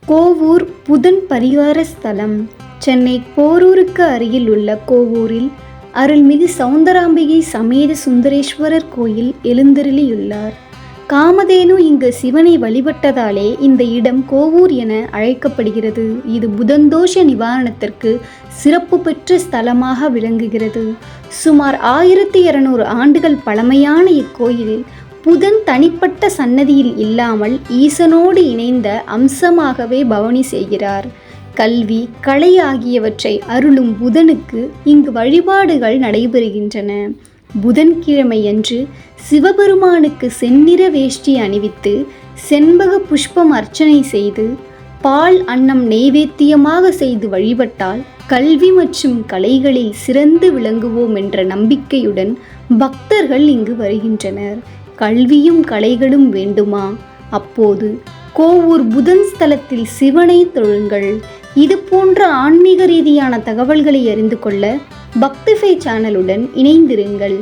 கோவூர் புதன் பரிகார ஸ்தலம். சென்னை போரூருக்கு அருகில் உள்ள கோவூரில் அருள்மிகு சௌந்தராம்பிகை சமேத சுந்தரேஸ்வரர் கோயில் எழுந்தருளியுள்ளார். காமதேனு இங்கு சிவனை வழிபட்டதாலே இந்த இடம் கோவூர் என அழைக்கப்படுகிறது. இது புதன்தோஷ நிவாரணத்திற்கு சிறப்பு பெற்ற ஸ்தலமாக விளங்குகிறது. சுமார் 1200 ஆண்டுகள் பழமையான இக்கோயிலில் புதன் தனிப்பட்ட சன்னதியில் இல்லாமல் ஈசனோடு இணைந்த அம்சமாகவே பவனி செய்கிறார். கல்வி, கலை ஆகியவற்றை அருளும் புதனுக்கு இங்கு வழிபாடுகள் நடைபெறுகின்றன. புதன்கிழமையன்று சிவபெருமானுக்கு செந்நிற வேஷ்டி அணிவித்து செண்பக புஷ்பம் அர்ச்சனை செய்து பால் அன்னம் நெய்வேத்தியமாக செய்து வழிபட்டால் கல்வி மற்றும் கலைகளில் சிறந்து விளங்குவோம் என்ற நம்பிக்கையுடன் பக்தர்கள் இங்கு வருகின்றனர். கல்வியும் கலைகளும் வேண்டுமா? அப்போது கோவூர் புதன் ஸ்தலத்தில் சிவனை தொழுங்கள். இது போன்ற ஆன்மீக ரீதியான தகவல்களை அறிந்து கொள்ள பக்திஃபை சேனலுடன் இணைந்திருங்கள்.